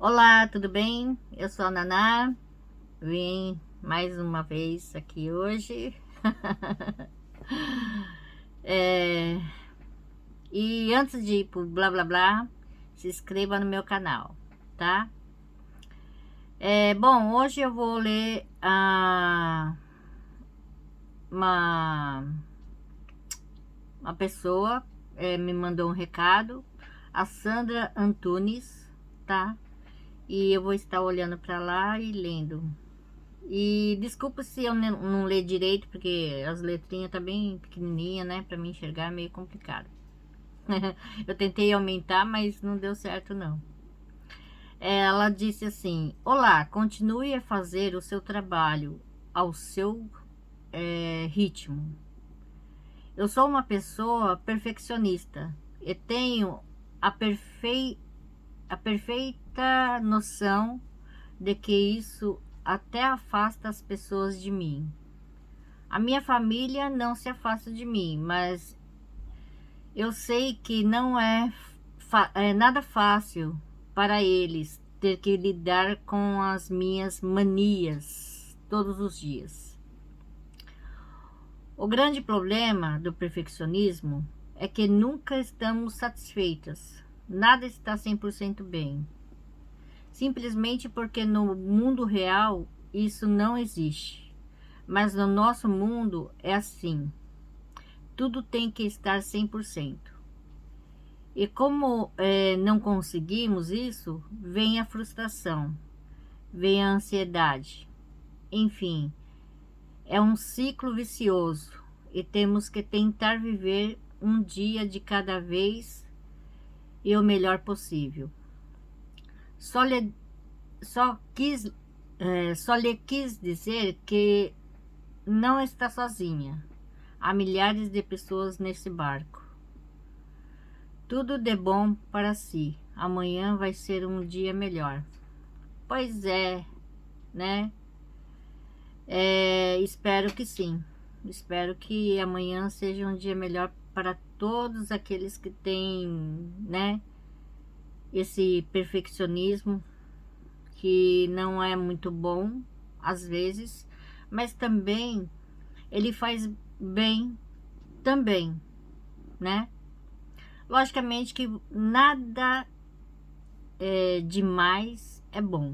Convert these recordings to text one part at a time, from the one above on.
Olá, tudo bem? Eu sou a Naná, vim mais uma vez aqui hoje. É, e antes de ir pro blá blá blá, se inscreva no meu canal, tá? Bom, hoje eu vou ler uma, uma pessoa me mandou um recado, a Sandra Antunes, tá? E eu vou estar olhando para lá e lendo. E desculpa se eu não ler direito, porque as letrinhas tá bem pequenininha, né? Pra mim enxergar é meio complicado. Eu tentei aumentar, mas não deu certo não. Ela disse assim: Olá, continue a fazer o seu trabalho ao seu ritmo. Eu sou uma pessoa perfeccionista e tenho a, a perfeita noção de que isso até afasta as pessoas de mim. A minha família não se afasta de mim, mas eu sei que não é nada fácil para eles ter que lidar com as minhas manias todos os dias. O grande problema do perfeccionismo é que nunca estamos satisfeitas. Nada está 100% bem. Simplesmente porque no mundo real isso não existe. Mas no nosso mundo é assim. Tudo tem que estar 100%. E como não conseguimos isso, vem a frustração, vem a ansiedade. Enfim, é um ciclo vicioso e temos que tentar viver um dia de cada vez e o melhor possível. Só lhe, só quis, só lhe quis dizer que não está sozinha. Há milhares de pessoas nesse barco. Tudo de bom para si. Amanhã vai ser um dia melhor. Pois é, né? Espero que sim. Espero que amanhã seja um dia melhor para todos aqueles que têm, né? Esse perfeccionismo que não é muito bom às vezes, mas também ele faz bem também, né? Logicamente que nada demais é bom,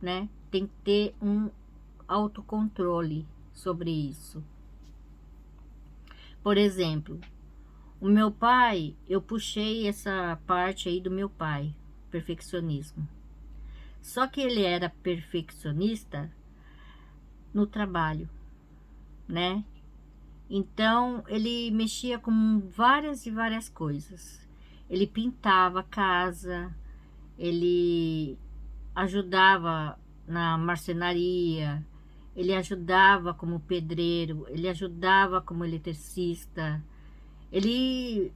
né? Tem que ter um autocontrole sobre isso. Por exemplo, o meu pai, eu puxei essa parte aí do meu pai, perfeccionismo. Só que ele era perfeccionista no trabalho, né? Então, ele mexia com várias e várias coisas. Ele pintava a casa, ele ajudava na marcenaria, ele ajudava como pedreiro, ele ajudava como eletricista. Ele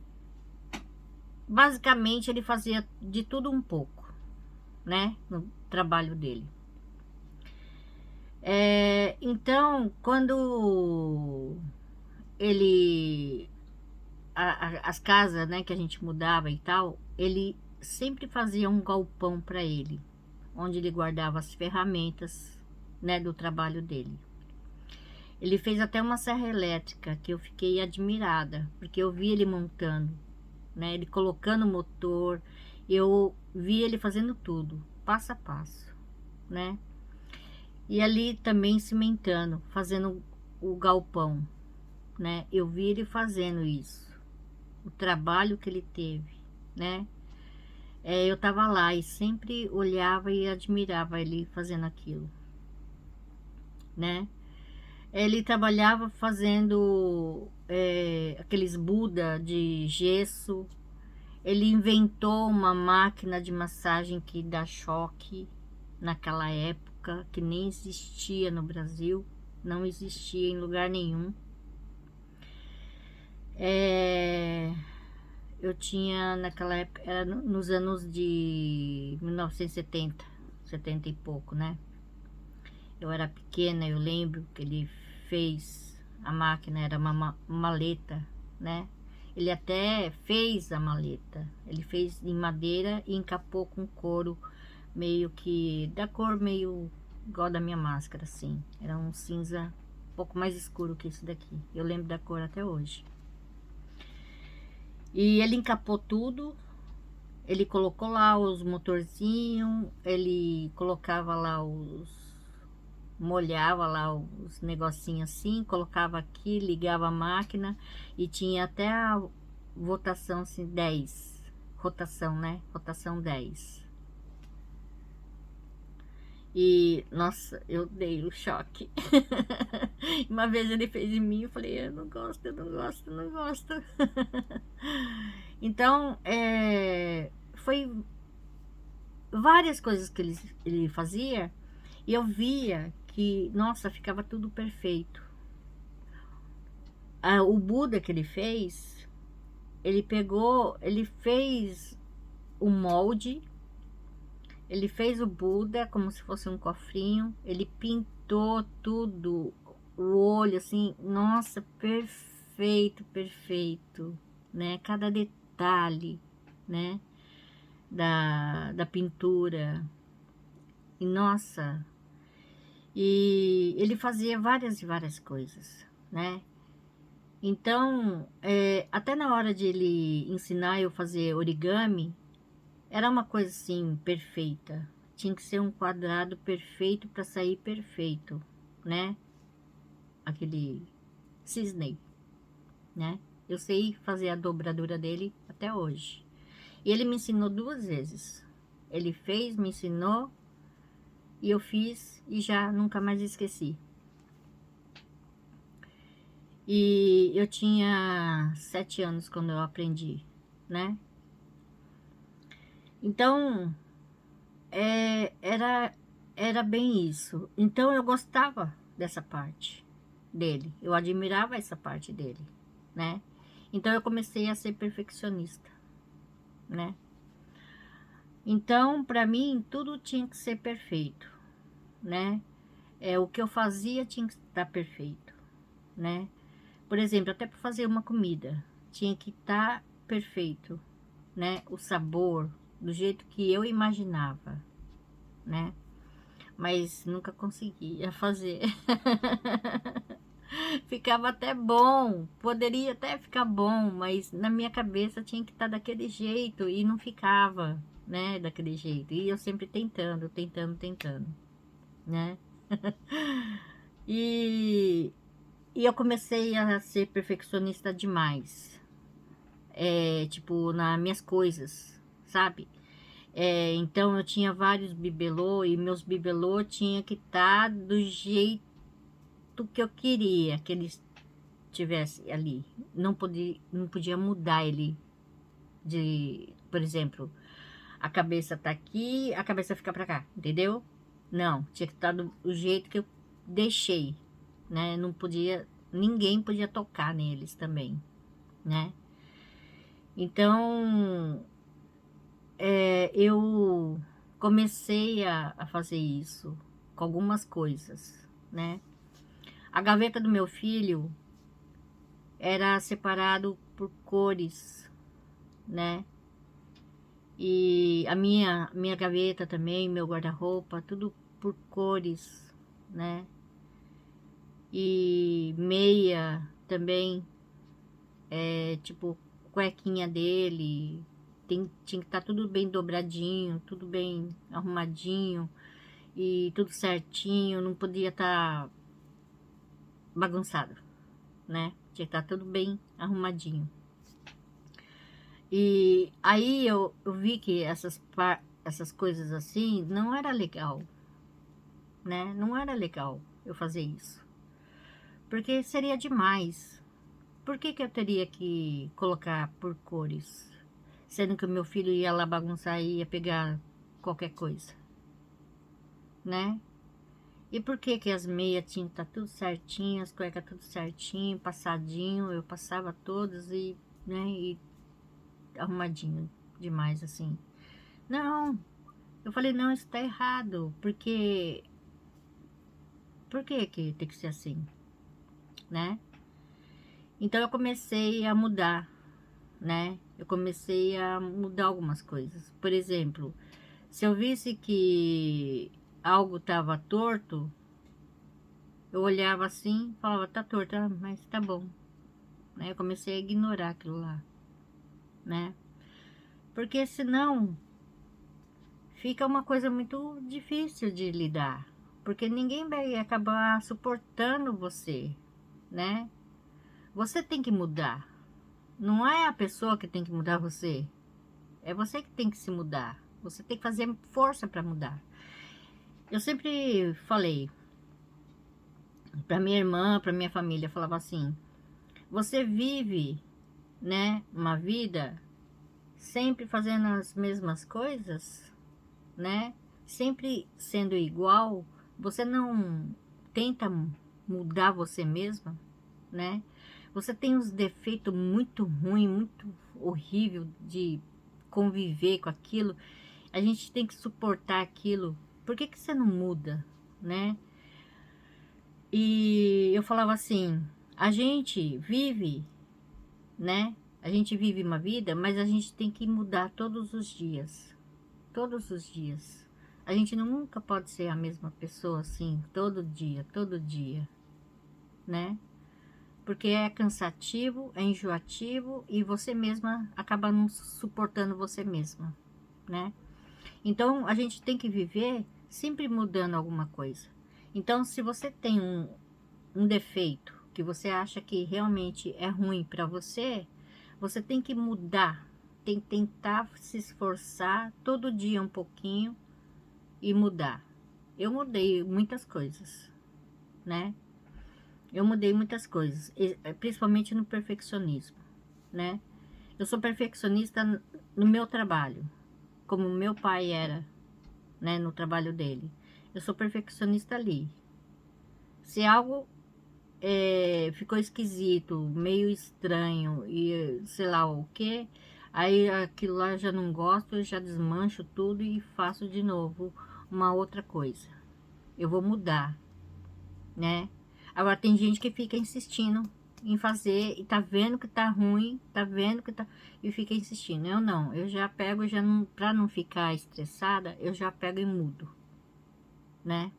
basicamente ele fazia de tudo um pouco, né, no trabalho dele. Então, quando ele as casas, né, que a gente mudava e tal, ele sempre fazia um galpão para ele, onde ele guardava as ferramentas, né, do trabalho dele. Ele fez até uma serra elétrica que eu fiquei admirada, porque eu vi ele montando, né, ele colocando o motor, eu vi ele fazendo tudo, passo a passo, né? E ali também cimentando, fazendo o galpão, né? Eu vi ele fazendo isso, o trabalho que ele teve, né? Eu tava lá e sempre olhava e admirava ele fazendo aquilo, né? Ele trabalhava fazendo aqueles Buda de gesso. Ele inventou uma máquina de massagem que dá choque naquela época, que nem existia no Brasil, não existia em lugar nenhum. Eu tinha naquela época, era nos anos de 1970, 70 e pouco, né? Eu era pequena, eu lembro que ele fez a máquina, era uma maleta, né? Ele até fez a maleta, ele fez em madeira e encapou com couro meio que da cor meio igual da minha máscara, assim. Era um cinza um pouco mais escuro que esse daqui. Eu lembro da cor até hoje. E ele encapou tudo. Ele colocou lá os motorzinhos, ele colocava lá molhava lá os negocinhos assim, colocava aqui, ligava a máquina e tinha até a votação assim, 10. Rotação, né? Rotação 10. E, nossa, eu dei o choque. Uma vez ele fez em mim, eu falei, eu não gosto, eu não gosto, eu não gosto. Então, foi várias coisas que ele fazia e eu via que, nossa, ficava tudo perfeito. O Buda que ele fez, ele pegou, ele fez o molde, ele fez o Buda como se fosse um cofrinho, ele pintou tudo, o olho assim, nossa, perfeito, perfeito, né? Cada detalhe, né? Da pintura. E nossa, e ele fazia várias e várias coisas, né? Então, até na hora de ele ensinar eu fazer origami, era uma coisa assim, perfeita. Tinha que ser um quadrado perfeito para sair perfeito, né? Aquele cisne, né? Eu sei fazer a dobradura dele até hoje. E ele me ensinou 2 vezes. Ele fez, me ensinou, e eu fiz e já nunca mais esqueci. E eu tinha 7 anos quando eu aprendi, né? Então, era bem isso. Então, eu gostava dessa parte dele. Eu admirava essa parte dele, né? Então, eu comecei a ser perfeccionista, né? Então, para mim, tudo tinha que ser perfeito, né? O que eu fazia tinha que estar perfeito, né? Por exemplo, até para fazer uma comida, tinha que estar perfeito, né? O sabor, do jeito que eu imaginava, né? Mas nunca conseguia fazer. Ficava até bom, poderia até ficar bom, mas na minha cabeça tinha que estar daquele jeito e não ficava, né? Daquele jeito. E eu sempre tentando, tentando, tentando, né? E, e eu comecei a ser perfeccionista demais. Tipo, nas minhas coisas, sabe? Então eu tinha vários bibelô e meus bibelô tinha que estar do jeito que eu queria que eles tivessem ali. Não podia mudar ele de, por exemplo, a cabeça tá aqui, a cabeça fica pra cá, entendeu? Não, tinha que estar do jeito que eu deixei, né? Não podia, ninguém podia tocar neles também, né? Então, eu comecei a fazer isso com algumas coisas, né? A gaveta do meu filho era separado por cores, né? E a minha gaveta também, meu guarda-roupa, tudo por cores, né? E meia também, tipo, cuequinha dele, tinha que estar tudo bem dobradinho, tudo bem arrumadinho e tudo certinho, não podia estar bagunçado, né? Tinha que estar tudo bem arrumadinho. E aí eu vi que essas coisas assim não era legal, né? Não era legal eu fazer isso. Porque seria demais. Por que eu teria que colocar por cores? Sendo que o meu filho ia lá bagunçar e ia pegar qualquer coisa, né? E por que as meias tinham que estar tudo certinho, as cuecas tudo certinho, passadinho, eu passava todas e, né, e arrumadinho demais assim. Não, eu falei, não, isso tá errado, porque por que tem que ser assim, né? Então eu comecei a mudar, né? Eu comecei a mudar algumas coisas. Por exemplo, Se eu visse que algo estava torto, eu olhava assim, falava, tá torto, mas tá bom, né? Eu comecei a ignorar aquilo lá, né? Porque senão fica uma coisa muito difícil de lidar, porque ninguém vai acabar suportando você, né? Você tem que mudar. Não é a pessoa que tem que mudar você. É você que tem que se mudar. Você tem que fazer força para mudar. Eu sempre falei para minha irmã, para minha família, falava assim: você vive, né, uma vida sempre fazendo as mesmas coisas, né? Sempre sendo igual, você não tenta mudar você mesma, né? Você tem uns defeitos muito ruins, muito horrível de conviver com aquilo. A gente tem que suportar aquilo. Por que que você não muda, né? E eu falava assim, a gente vive, né? A gente vive uma vida, mas a gente tem que mudar todos os dias. Todos os dias. A gente nunca pode ser a mesma pessoa assim, todo dia, né? Porque é cansativo, é enjoativo e você mesma acaba não suportando você mesma, né? Então a gente tem que viver sempre mudando alguma coisa. Então, se você tem um defeito que você acha que realmente é ruim para você, você tem que mudar, tem que tentar se esforçar todo dia um pouquinho e mudar. Eu mudei muitas coisas, né? Eu mudei muitas coisas, principalmente no perfeccionismo, né? Eu sou perfeccionista no meu trabalho, como meu pai era, né, no trabalho dele. Eu sou perfeccionista ali. Se algo ficou esquisito, meio estranho e sei lá o que, aí aquilo lá eu já não gosto, eu já desmancho tudo e faço de novo uma outra coisa. Eu vou mudar, né? Agora tem gente que fica insistindo em fazer e tá vendo que tá ruim, tá vendo que tá e fica insistindo. Eu não, eu já pego, já não, para não ficar estressada, eu já pego e mudo, né?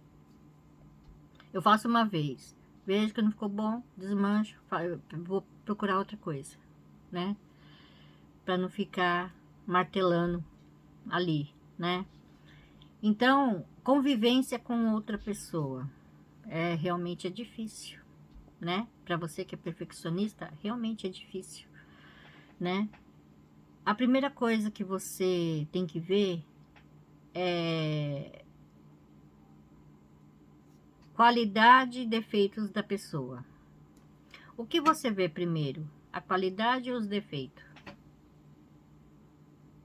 Eu faço uma vez, vejo que não ficou bom, desmancho, vou procurar outra coisa, né? Para não ficar martelando ali, né? Então, convivência com outra pessoa realmente é difícil, né? Para você que é perfeccionista, realmente é difícil, né? A primeira coisa que você tem que ver é qualidade e defeitos da pessoa. O que você vê primeiro? A qualidade ou os defeitos,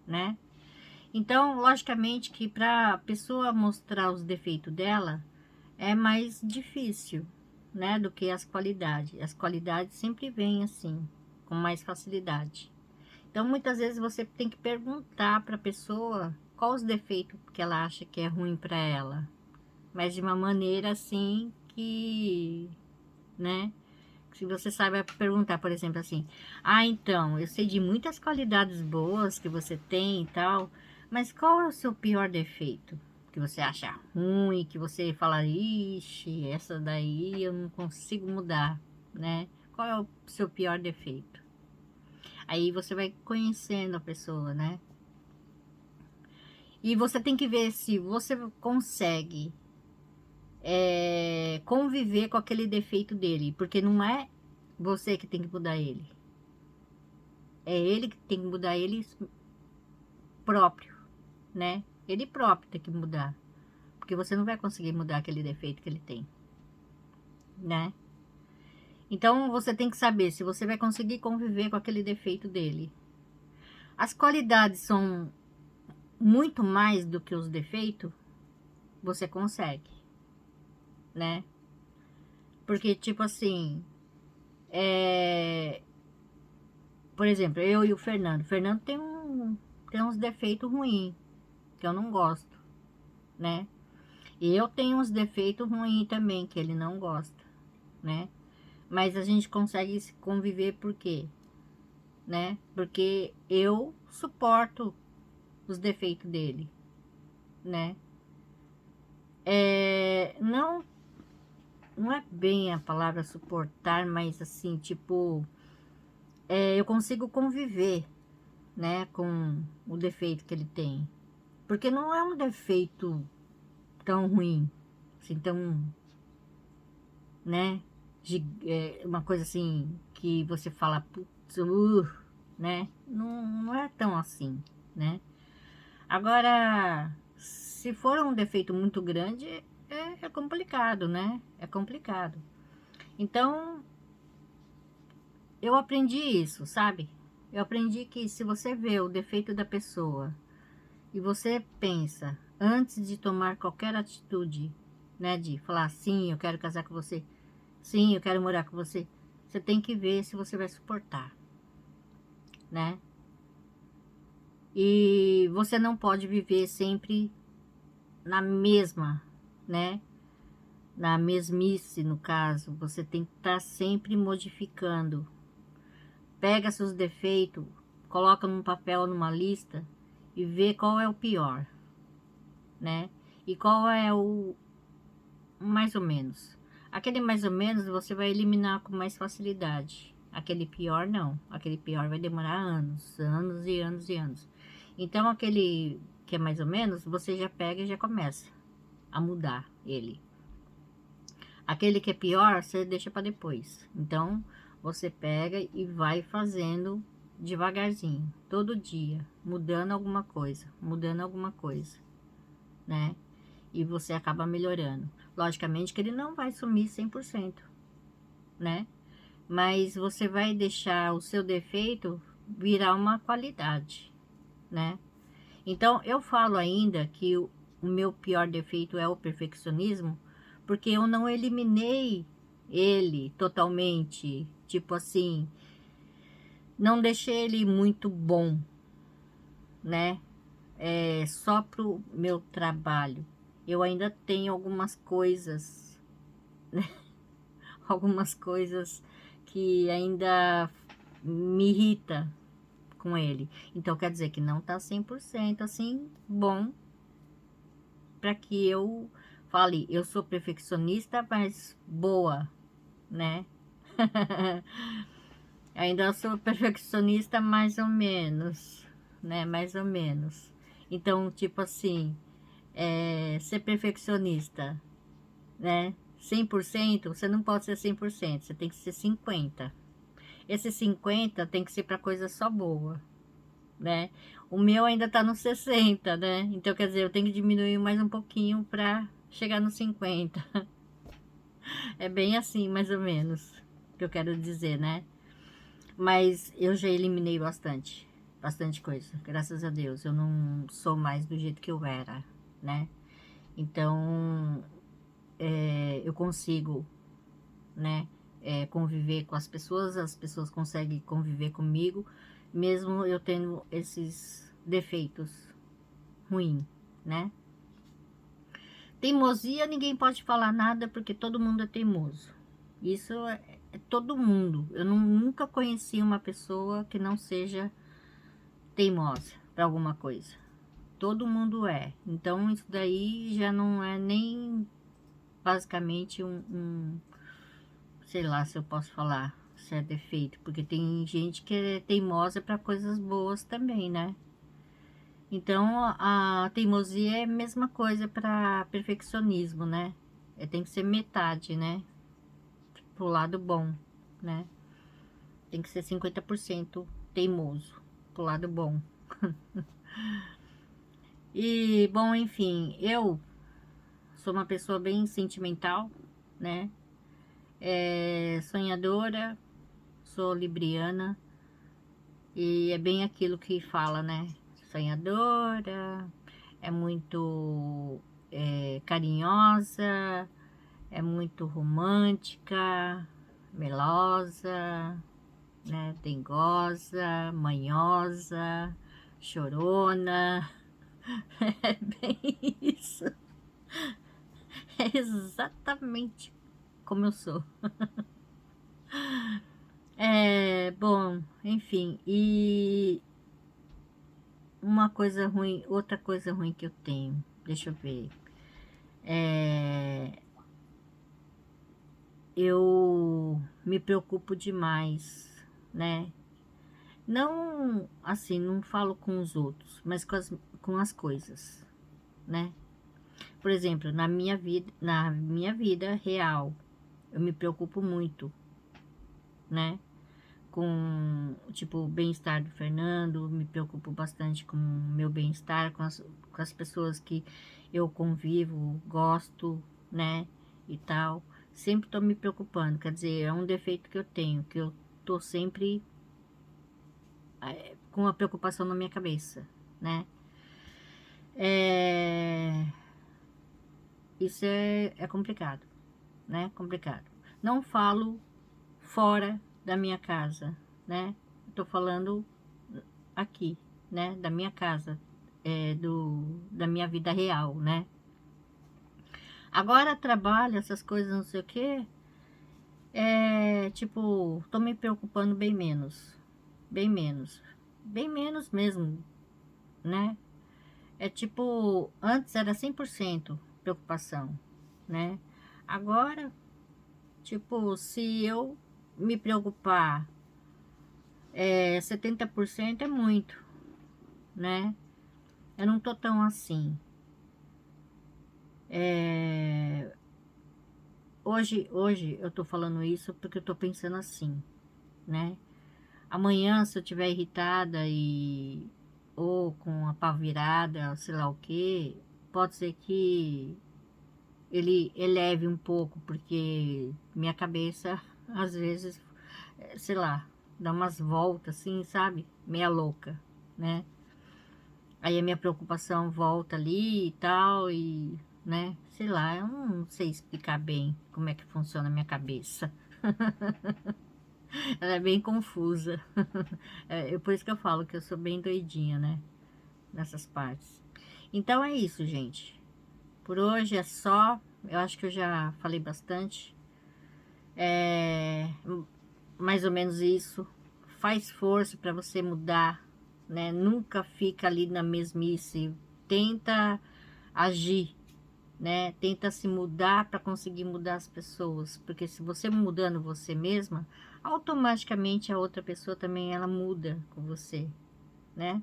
né? Então, logicamente que para a pessoa mostrar os defeitos dela é mais difícil, né, do que as qualidades. As qualidades sempre vêm assim, com mais facilidade. Então, muitas vezes você tem que perguntar para a pessoa qual os defeitos que ela acha que é ruim para ela, mas de uma maneira assim que, né? Se você sabe perguntar, por exemplo, assim: ah, então, eu sei de muitas qualidades boas que você tem e tal, mas qual é o seu pior defeito? Que você acha ruim, que você fala, ixi, essa daí eu não consigo mudar, né? Qual é o seu pior defeito? Aí você vai conhecendo a pessoa, né? E você tem que ver se você consegue conviver com aquele defeito dele, porque não é você que tem que mudar ele. É ele que tem que mudar ele próprio, né? Ele próprio tem que mudar. Porque você não vai conseguir mudar aquele defeito que ele tem, né? Então você tem que saber se você vai conseguir conviver com aquele defeito dele. As qualidades são muito mais do que os defeitos, você consegue, né? Porque, tipo assim, por exemplo, eu e o Fernando. O Fernando tem uns defeitos ruins, que eu não gosto, né? E eu tenho uns defeitos ruins também, que ele não gosta, né? Mas a gente consegue conviver por quê? Né? Porque eu suporto os defeitos dele, né? Não, não é bem a palavra suportar, mas assim, tipo, eu consigo conviver, né, com o defeito que ele tem. Porque não é um defeito tão ruim, assim, tão, né, uma coisa assim, que você fala, putz, né, não é tão assim, né. Agora, se for um defeito muito grande, é complicado, né, é complicado. Então, eu aprendi isso, sabe? Eu aprendi que se você vê o defeito da pessoa e você pensa, antes de tomar qualquer atitude, né, de falar sim, eu quero casar com você, sim, eu quero morar com você, você tem que ver se você vai suportar, né? E você não pode viver sempre na mesma, né? Na mesmice, no caso, você tem que estar sempre modificando. Pega seus defeitos, coloca num papel, numa lista e vê qual é o pior, né? E qual é o mais ou menos. Aquele mais ou menos você vai eliminar com mais facilidade. Aquele pior não. Aquele pior vai demorar anos, anos e anos e anos. Então aquele que é mais ou menos, você já pega e já começa a mudar ele. Aquele que é pior, você deixa para depois. Então você pega e vai fazendo devagarzinho, todo dia, mudando alguma coisa, né? E você acaba melhorando. Logicamente que ele não vai sumir 100%, né? Mas você vai deixar o seu defeito virar uma qualidade, né? Então, eu falo ainda que o meu pior defeito é o perfeccionismo, porque eu não eliminei ele totalmente, tipo assim, não deixei ele muito bom, né? Só pro meu trabalho. Eu ainda tenho algumas coisas, algumas coisas que ainda me irrita com ele. Então quer dizer que não tá 100% assim bom para que eu fale, eu sou perfeccionista, mas boa, né? Ainda sou perfeccionista mais ou menos, né? Mais ou menos. Então, tipo assim, ser perfeccionista, né? 100% você não pode ser 100%, você tem que ser 50%. Esse 50 tem que ser para coisa só boa, né? O meu ainda tá no 60, né? Então, quer dizer, eu tenho que diminuir mais um pouquinho para chegar no 50. É bem assim, mais ou menos, que eu quero dizer, né? Mas eu já eliminei bastante, bastante coisa, graças a Deus. Eu não sou mais do jeito que eu era, né? Então, eu consigo, né? Conviver com as pessoas conseguem conviver comigo, mesmo eu tendo esses defeitos ruins, né? Teimosia, ninguém pode falar nada porque todo mundo é teimoso. Isso é todo mundo. Eu nunca conheci uma pessoa que não seja teimosa para alguma coisa. Todo mundo é. Então, isso daí já não é nem basicamente sei lá se eu posso falar, se é defeito, porque tem gente que é teimosa para coisas boas também, né? Então, a teimosia é a mesma coisa para perfeccionismo, né? Tem que ser metade, né? Pro lado bom, né? Tem que ser 50% teimoso, pro lado bom. E, bom, enfim, eu sou uma pessoa bem sentimental, né? Sonhadora, sou libriana, e é bem aquilo que fala, né? Sonhadora, é muito carinhosa, é muito romântica, melosa, né? Dengosa, manhosa, chorona. É bem isso. É exatamente como eu sou. Bom, enfim, e uma coisa ruim, outra coisa ruim que eu tenho. deixa eu ver. Eu me preocupo demais, né? Não, assim, não falo com os outros, mas com as coisas, né? Por exemplo, na minha vida real, eu me preocupo muito, né? Com, tipo, o bem-estar do Fernando, me preocupo bastante com o meu bem-estar, com as pessoas que eu convivo, gosto, né? E tal. Sempre tô me preocupando, quer dizer, é um defeito que eu tenho, que eu tô sempre com a preocupação na minha cabeça, né? É, isso é complicado, né? Complicado. Não falo fora da minha casa, né? Tô falando aqui, né? Da minha casa, da minha vida real, né? Agora trabalho, essas coisas, não sei o quê, tipo, tô me preocupando bem menos mesmo, né? É tipo, antes era 100% preocupação, né? Agora, tipo, se eu me preocupar, 70% é muito, né? Eu não tô tão assim. É, hoje eu tô falando isso porque eu tô pensando assim, né? Amanhã, se eu tiver irritada ou com a pá virada, sei lá o que, pode ser que ele eleve um pouco, porque minha cabeça, às vezes, sei lá, dá umas voltas assim, sabe? Meia louca, né? Aí a minha preocupação volta ali e tal, né? Sei lá, eu não sei explicar bem como é que funciona a minha cabeça. Ela é bem confusa. Por isso que eu falo que eu sou bem doidinha, né? Nessas partes. Então é isso, gente. Por hoje é só. Eu acho que eu já falei bastante. É mais ou menos isso. Faz força para você mudar, né? Nunca fica ali na mesmice. Tenta agir, né? Tenta se mudar para conseguir mudar as pessoas, porque se você mudando você mesma, automaticamente a outra pessoa também ela muda com você, né?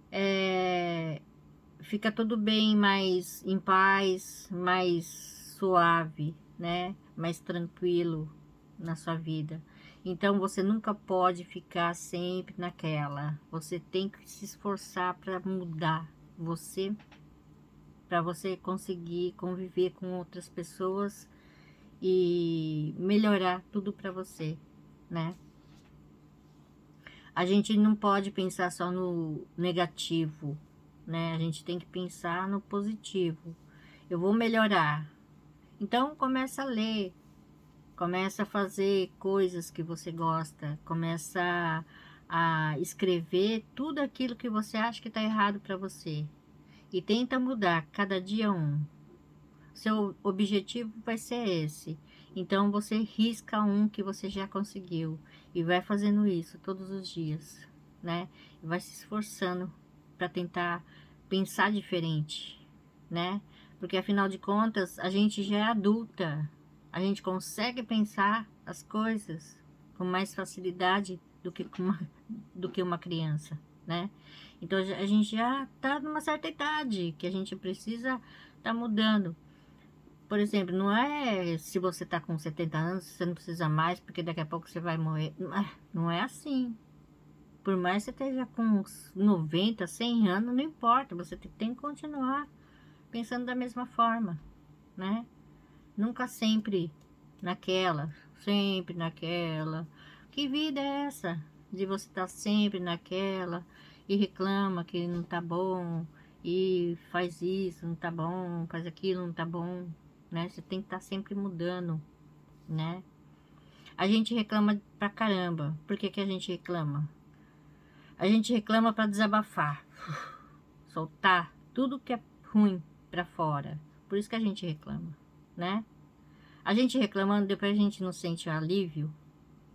É, fica tudo bem, mais em paz, mais suave, né? Mais tranquilo na sua vida. Então você nunca pode ficar sempre naquela. Você tem que se esforçar para mudar você, para você conseguir conviver com outras pessoas e melhorar tudo para você, né? A gente não pode pensar só no negativo, né? A gente tem que pensar no positivo. Eu vou melhorar. Então começa a ler, começa a fazer coisas que você gosta, começa a escrever tudo aquilo que você acha que está errado para você e tenta mudar cada dia um. Seu objetivo vai ser esse. Então você risca um que você já conseguiu e vai fazendo isso todos os dias, né? E vai se esforçando para tentar pensar diferente, né? Porque afinal de contas, a gente já é adulta. A gente consegue pensar as coisas com mais facilidade do que uma criança, né? Então a gente já está numa certa idade que a gente precisa estar mudando. Por exemplo, não é se você está com 70 anos, você não precisa mais, porque daqui a pouco você vai morrer. Não é assim. Por mais que você esteja com uns 90, 100 anos, não importa, você tem que continuar pensando da mesma forma, né? Nunca sempre naquela. Que vida é essa? De você estar sempre naquela e reclama que não tá bom, e faz isso, não tá bom, faz aquilo, não tá bom, né? Você tem que estar sempre mudando, né? A gente reclama pra caramba. Por que que a gente reclama? A gente reclama para desabafar, soltar tudo que é ruim pra fora. Por isso que a gente reclama, né? A gente reclamando, depois a gente não sente alívio.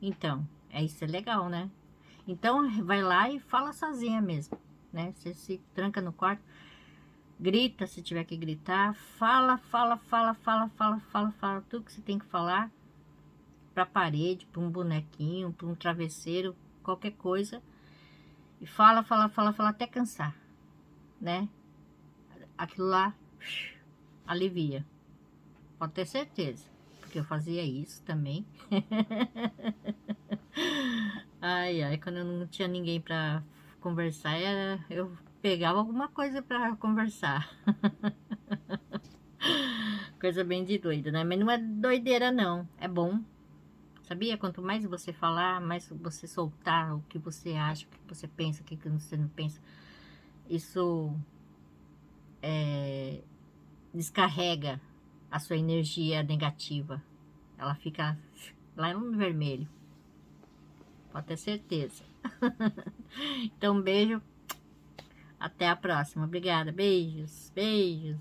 Então, isso é legal, né? Então, vai lá e fala sozinha mesmo, né? Você se tranca no quarto. grita se tiver que gritar, fala, fala, fala, fala, fala, fala, fala, tudo que você tem que falar para a parede, para um bonequinho, para um travesseiro, qualquer coisa. E fala, fala, fala, fala até cansar, né? Aquilo lá alivia. Pode ter certeza, porque eu fazia isso também. Ai, ai, quando eu não tinha ninguém para conversar, eu pegava alguma coisa para conversar. Coisa bem de doida, né? Mas não é doideira, não. É bom. Sabia? Quanto mais você falar, mais você soltar o que você acha, o que você pensa, o que você não pensa. Isso descarrega a sua energia negativa. Ela fica lá no vermelho. Pode ter certeza. Então, um beijo. Até a próxima. Obrigada. Beijos. Beijos.